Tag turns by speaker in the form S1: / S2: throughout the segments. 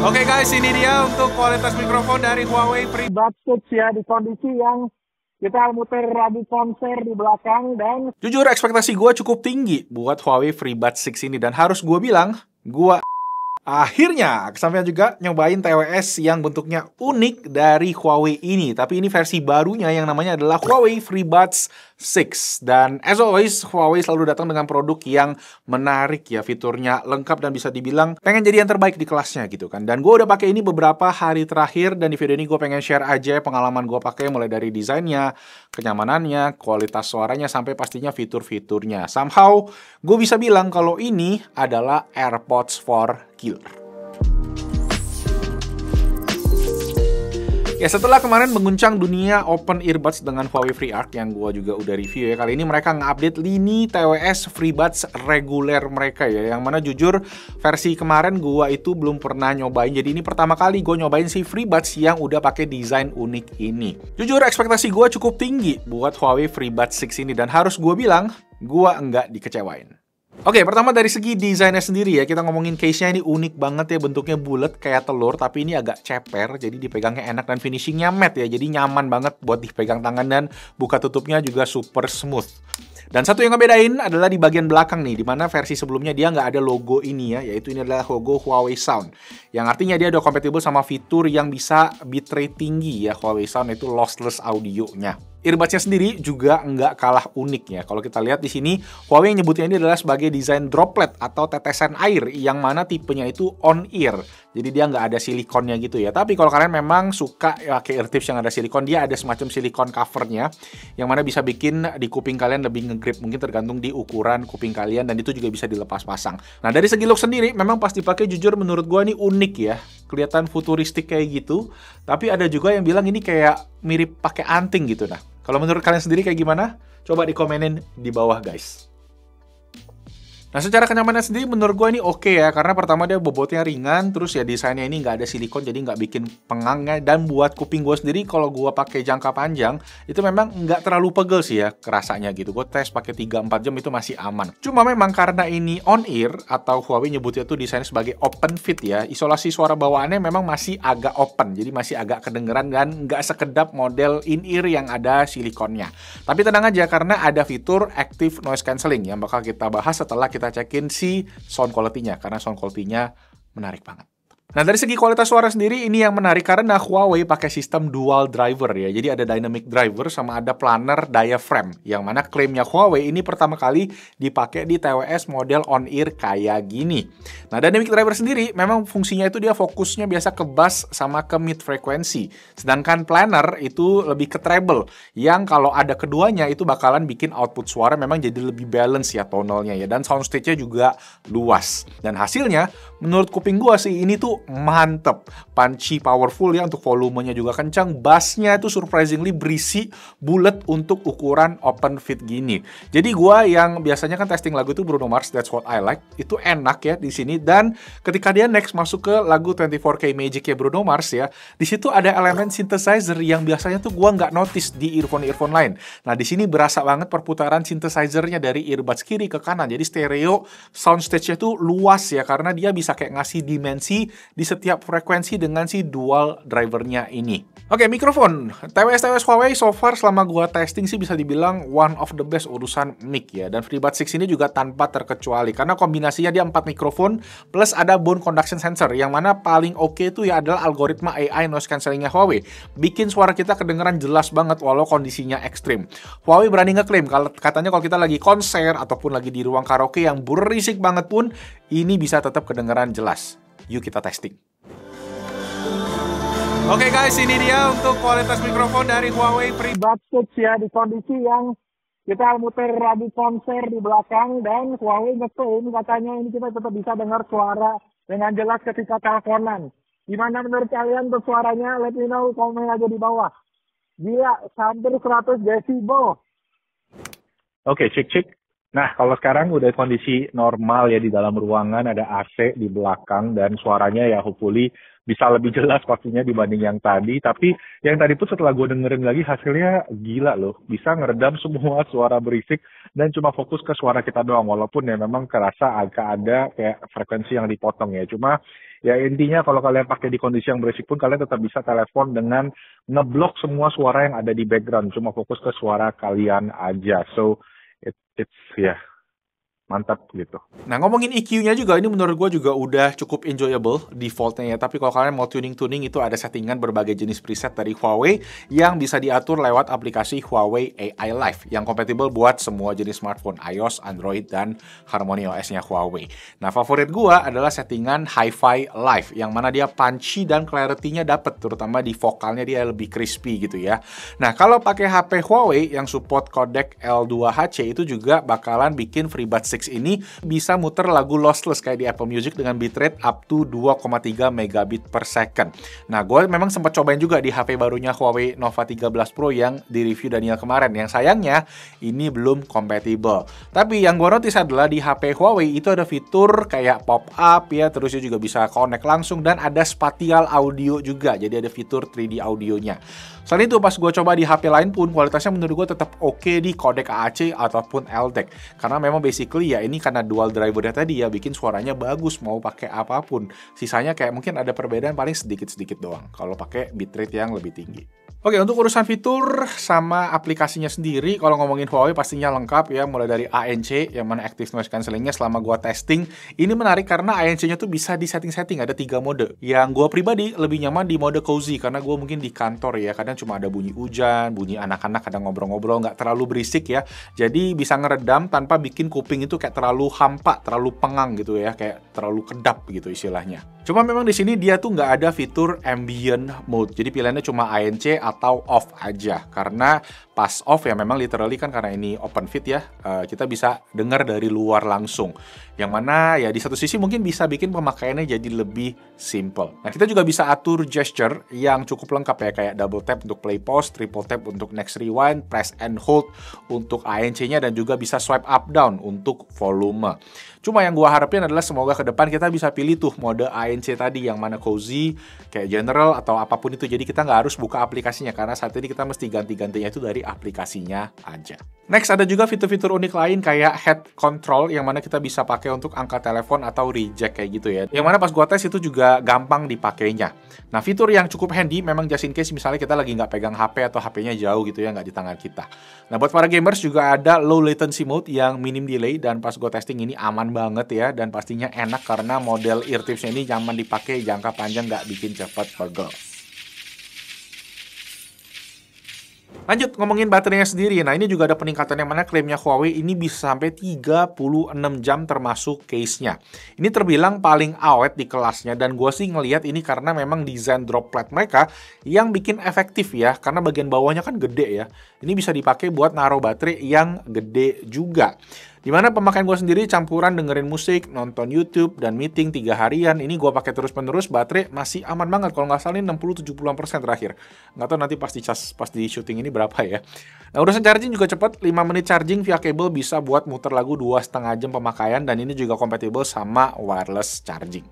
S1: Oke guys, ini dia untuk kualitas mikrofon dari Huawei FreeBuds 6 ya, di kondisi yang kita muter lagu konser di belakang. Dan
S2: jujur ekspektasi gue cukup tinggi buat Huawei FreeBuds 6 ini, dan harus gue bilang, gue akhirnya kesampaian juga nyobain TWS yang bentuknya unik dari Huawei ini. Tapi ini versi barunya yang namanya adalah Huawei FreeBuds 6. Dan as always, Huawei selalu datang dengan produk yang menarik ya, fiturnya lengkap dan bisa dibilang pengen jadi yang terbaik di kelasnya gitu kan. Dan gue udah pakai ini beberapa hari terakhir, dan di video ini gue pengen share aja pengalaman gue pakai, mulai dari desainnya, kenyamanannya, kualitas suaranya, sampai pastinya fitur-fiturnya. Somehow gue bisa bilang kalau ini adalah AirPods 4 killer. Ya, setelah kemarin mengguncang dunia open earbuds dengan Huawei FreeArc yang gua juga udah review ya, kali ini mereka nge-update lini TWS FreeBuds reguler mereka ya, yang mana jujur versi kemarin gua itu belum pernah nyobain. Jadi ini pertama kali gua nyobain si FreeBuds yang udah pakai desain unik ini. Jujur ekspektasi gua cukup tinggi buat Huawei FreeBuds 6 ini, dan harus gua bilang gua enggak dikecewain. Oke, pertama dari segi desainnya sendiri ya, kita ngomongin case-nya. Ini unik banget ya, bentuknya bulat kayak telur, tapi ini agak ceper, jadi dipegangnya enak, dan finishingnya matte ya, jadi nyaman banget buat dipegang tangan, dan buka tutupnya juga super smooth. Dan satu yang ngebedain adalah di bagian belakang nih, dimana versi sebelumnya dia nggak ada logo ini ya, yaitu ini adalah logo Huawei Sound, yang artinya dia udah kompatibel sama fitur yang bisa bitrate tinggi ya, Huawei Sound itu lossless audionya. Earbuds-nya sendiri juga nggak kalah unik ya. Kalau kita lihat di sini, Huawei nyebutnya ini adalah sebagai desain droplet atau tetesan air, yang mana tipenya itu on ear. Jadi dia nggak ada silikonnya gitu ya. Tapi kalau kalian memang suka ya, pakai eartips yang ada silikon, dia ada semacam silikon covernya, yang mana bisa bikin di kuping kalian lebih ngegrip. Mungkin tergantung di ukuran kuping kalian, dan itu juga bisa dilepas pasang. Nah, dari segi look sendiri, memang pas dipakai jujur menurut gua ini unik ya. Kelihatan futuristik kayak gitu. Tapi ada juga yang bilang ini kayak mirip pakai anting gitu. Nah, kalau menurut kalian sendiri kayak gimana? Coba dikomenin di bawah guys. Nah, secara kenyamanan sendiri menurut gue ini oke ya, karena pertama dia bobotnya ringan, terus ya desainnya ini nggak ada silikon, jadi nggak bikin pengangnya, dan buat kuping gue sendiri kalau gue pakai jangka panjang itu memang nggak terlalu pegel sih ya kerasanya gitu. Gue tes pakai 3-4 jam itu masih aman. Cuma memang karena ini on ear, atau Huawei nyebutnya tuh desainnya sebagai open fit ya, isolasi suara bawaannya memang masih agak open, jadi masih agak kedengeran dan nggak sekedap model in ear yang ada silikonnya. Tapi tenang aja, karena ada fitur active noise cancelling yang bakal kita bahas setelah kita cekin si sound quality-nya, karena sound quality-nya menarik banget. Nah, dari segi kualitas suara sendiri ini yang menarik karena Huawei pakai sistem dual driver ya. Jadi ada dynamic driver sama ada planar diaphragm, yang mana klaimnya Huawei ini pertama kali dipakai di TWS model on ear kayak gini. Nah, dynamic driver sendiri memang fungsinya itu dia fokusnya biasa ke bass sama ke mid frekuensi. Sedangkan planar itu lebih ke treble, yang kalau ada keduanya itu bakalan bikin output suara memang jadi lebih balance ya tonalnya ya, dan soundstage-nya juga luas. Dan hasilnya menurut kuping gua sih ini tuh mantep, punchy, powerful ya, untuk volumenya juga kencang, bassnya itu surprisingly berisi, bulat untuk ukuran open fit gini. Jadi gua yang biasanya kan testing lagu itu Bruno Mars, That's What I Like, itu enak ya di sini. Dan ketika dia next masuk ke lagu 24K Magic ya Bruno Mars ya, di situ ada elemen synthesizer yang biasanya tuh gua nggak notice di earphone lain. Nah, di sini berasa banget perputaran synthesizernya dari earbuds kiri ke kanan. Jadi stereo soundstage-nya tuh luas ya, karena dia bisa kayak ngasih dimensi di setiap frekuensi dengan si dual drivernya ini. Oke, mikrofon. TWS Huawei so far selama gua testing sih bisa dibilang one of the best urusan mic ya. Dan FreeBuds 6 ini juga tanpa terkecuali, karena kombinasinya dia 4 mikrofon plus ada bone conduction sensor, yang mana paling oke itu ya adalah algoritma AI noise cancellingnya Huawei. Bikin suara kita kedengeran jelas banget walau kondisinya ekstrim. Huawei berani ngeklaim katanya kalau kita lagi konser ataupun lagi di ruang karaoke yang berisik banget pun, ini bisa tetap kedengeran jelas. Yuk kita testing.
S1: oke guys, ini dia untuk kualitas mikrofon dari Huawei FreeBuds 6 ya, di kondisi yang kita muter lagu konser di belakang. Dan Huawei ngeklaim katanya ini kita tetap bisa dengar suara dengan jelas ketika teleponan. Gimana menurut kalian tuh suaranya? Let me know, komen aja di bawah. Gila, hampir 100 decibel.
S2: Oke, cek.
S1: Nah, kalau sekarang udah kondisi normal ya di dalam ruangan, ada AC di belakang dan suaranya ya hopefully bisa lebih jelas pastinya dibanding yang tadi. Tapi yang tadi pun setelah gue dengerin lagi hasilnya gila loh. Bisa ngeredam semua suara berisik dan cuma fokus ke suara kita doang. Walaupun ya memang kerasa agak ada kayak frekuensi yang dipotong ya. Cuma ya intinya kalau kalian pakai di kondisi yang berisik pun kalian tetap bisa telepon dengan ngeblok semua suara yang ada di background. Cuma fokus ke suara kalian aja. So, it's ya mantap gitu.
S2: Nah, ngomongin EQ-nya juga, ini menurut gue juga udah cukup enjoyable defaultnya ya. Tapi kalau kalian mau tuning-tuning, itu ada settingan berbagai jenis preset dari Huawei yang bisa diatur lewat aplikasi Huawei AI Live yang kompatibel buat semua jenis smartphone, iOS, Android, dan Harmony OS-nya Huawei. Nah, favorit gue adalah settingan Hi-Fi Live yang mana dia punchy dan clarity-nya dapet, terutama di vokalnya dia lebih crispy gitu ya. Nah, kalau pakai HP Huawei yang support codec L2HC itu juga bakalan bikin FreeBuds 6 ini bisa muter lagu lossless kayak di Apple Music dengan bitrate up to 2,3 megabit per second. Nah, gue memang sempat cobain juga di HP barunya Huawei Nova 13 Pro yang di review Daniel kemarin. Yang sayangnya ini belum compatible. Tapi yang gue notice adalah di HP Huawei itu ada fitur kayak pop-up ya, terusnya juga bisa connect langsung dan ada spatial audio juga. Jadi ada fitur 3D audionya. Selain itu pas gue coba di HP lain pun kualitasnya menurut gue tetap oke di codec AAC ataupun LDAC. Karena memang basically ya ini karena dual drivernya tadi ya bikin suaranya bagus mau pakai apapun. Sisanya kayak mungkin ada perbedaan paling sedikit-sedikit doang kalau pakai bitrate yang lebih tinggi. Oke, untuk urusan fitur sama aplikasinya sendiri, kalau ngomongin Huawei pastinya lengkap ya, mulai dari ANC yang mana Active Noise Cancellingnya selama gua testing. Ini menarik karena ANC-nya tuh bisa di setting-setting, ada 3 mode. Yang gua pribadi lebih nyaman di mode cozy karena gua mungkin di kantor ya, kadang cuma ada bunyi hujan, bunyi anak-anak kadang ngobrol-ngobrol, nggak terlalu berisik ya. Jadi bisa ngeredam tanpa bikin kuping itu kayak terlalu hampa, terlalu pengang gitu ya, kayak terlalu kedap gitu istilahnya. Cuma memang di sini dia tuh nggak ada fitur ambient mode, jadi pilihannya cuma ANC atau off aja. Karena pas off ya memang literally kan karena ini open fit ya, kita bisa dengar dari luar langsung. Yang mana ya di satu sisi mungkin bisa bikin pemakaiannya jadi lebih simple. Nah, kita juga bisa atur gesture yang cukup lengkap ya, kayak double tap untuk play pause, triple tap untuk next rewind, press and hold untuk ANC-nya, dan juga bisa swipe up down untuk volume. Cuma yang gua harapin adalah semoga ke depan kita bisa pilih tuh mode ANC tadi yang mana cozy, kayak general atau apapun itu. Jadi kita nggak harus buka aplikasinya karena saat ini kita mesti ganti-gantinya itu dari aplikasinya aja. Next ada juga fitur-fitur unik lain kayak head control yang mana kita bisa pakai untuk angkat telepon atau reject kayak gitu ya. Yang mana pas gua tes itu juga gampang dipakainya. Nah, fitur yang cukup handy memang just in case misalnya kita lagi nggak pegang HP atau HP-nya jauh gitu ya, nggak di tangan kita. Nah, buat para gamers juga ada low latency mode yang minim delay, dan pas gua testing ini aman banget ya, dan pastinya enak karena model eartips-nya ini nyaman dipakai jangka panjang, nggak bikin cepat pegel. Lanjut ngomongin baterainya sendiri. Nah, ini juga ada peningkatan yang mana klaimnya Huawei ini bisa sampai 36 jam termasuk case-nya. Ini terbilang paling awet di kelasnya, dan gue sih ngelihat ini karena memang desain drop plate mereka yang bikin efektif ya, karena bagian bawahnya kan gede ya. Ini bisa dipakai buat naruh baterai yang gede juga. Dimana pemakaian gue sendiri campuran dengerin musik, nonton YouTube, dan meeting 3 harian. Ini gue pakai terus-menerus, baterai masih aman banget. Kalau nggak salah ini 60-70% terakhir. Nggak tahu nanti pas di syuting ini berapa ya. Nah, urusan charging juga cepat. 5 menit charging via kabel bisa buat muter lagu 2,5 jam pemakaian. Dan ini juga kompatibel sama wireless charging.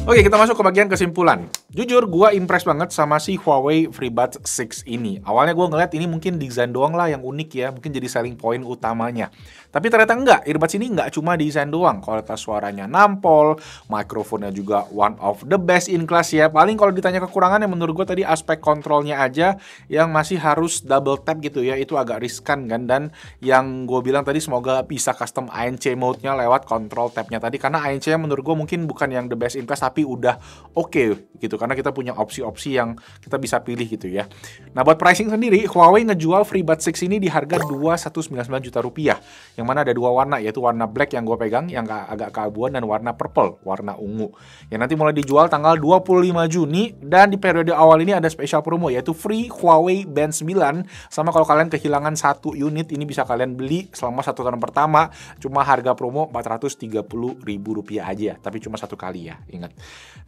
S2: Oke, kita masuk ke bagian kesimpulan. Jujur, gue impress banget sama si Huawei FreeBuds 6 ini. Awalnya gue ngeliat ini mungkin desain doang lah yang unik ya, mungkin jadi selling point utamanya. Tapi ternyata enggak, earbuds ini enggak cuma desain doang. Kualitas suaranya nampol, mikrofonnya juga one of the best in class ya. Paling kalau ditanya kekurangannya menurut gue tadi aspek kontrolnya aja yang masih harus double tap gitu ya, itu agak riskan kan. Dan yang gue bilang tadi semoga bisa custom ANC mode-nya lewat control tab-nya tadi, karena ANC-nya menurut gue mungkin bukan yang the best in class, tapi udah oke gitu, karena kita punya opsi-opsi yang kita bisa pilih gitu ya. Nah, buat pricing sendiri, Huawei ngejual FreeBuds 6 ini di harga 2,199 juta rupiah, yang yang mana ada dua warna, yaitu warna black yang gue pegang, yang agak keabuan, dan warna purple, warna ungu. Yang nanti mulai dijual tanggal 25 Juni, dan di periode awal ini ada special promo, yaitu free Huawei Band 9, sama kalau kalian kehilangan 1 unit, ini bisa kalian beli selama 1 tahun pertama, cuma harga promo Rp430.000 aja, tapi cuma 1 kali ya, ingat.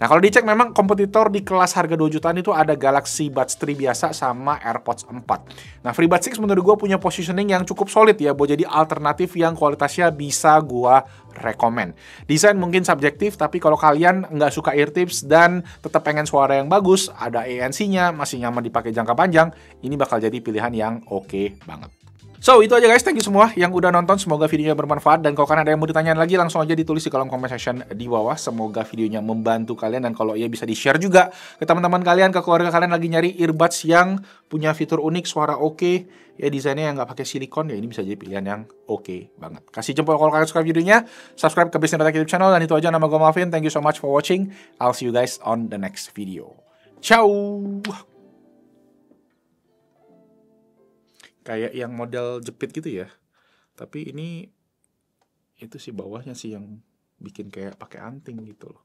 S2: Nah kalau dicek memang kompetitor di kelas harga 2 jutaan itu ada Galaxy Buds 3 biasa sama AirPods 4. Nah FreeBuds 6 menurut gue punya positioning yang cukup solid ya, buat jadi alternatif yang kualitasnya bisa gue rekomen. Desain mungkin subjektif, tapi kalau kalian nggak suka ear tips dan tetap pengen suara yang bagus, ada ANC-nya, masih nyaman dipakai jangka panjang, ini bakal jadi pilihan yang oke banget. So, itu aja guys, thank you semua yang udah nonton, semoga videonya bermanfaat, dan kalau kalian ada yang mau ditanyain lagi, langsung aja ditulis di kolom comment section di bawah, semoga videonya membantu kalian, dan kalau iya bisa di-share juga ke teman-teman kalian, ke keluarga kalian lagi nyari earbuds yang punya fitur unik, suara oke, ya desainnya yang nggak pakai silikon, ya ini bisa jadi pilihan yang oke banget. Kasih jempol kalau kalian suka videonya, subscribe ke Bisnis Data YouTube channel, dan itu aja, nama gue Malvin, thank you so much for watching, I'll see you guys on the next video. Ciao! Kayak yang model jepit gitu ya, tapi ini itu sih bawahnya sih yang bikin kayak pakai anting gitu loh.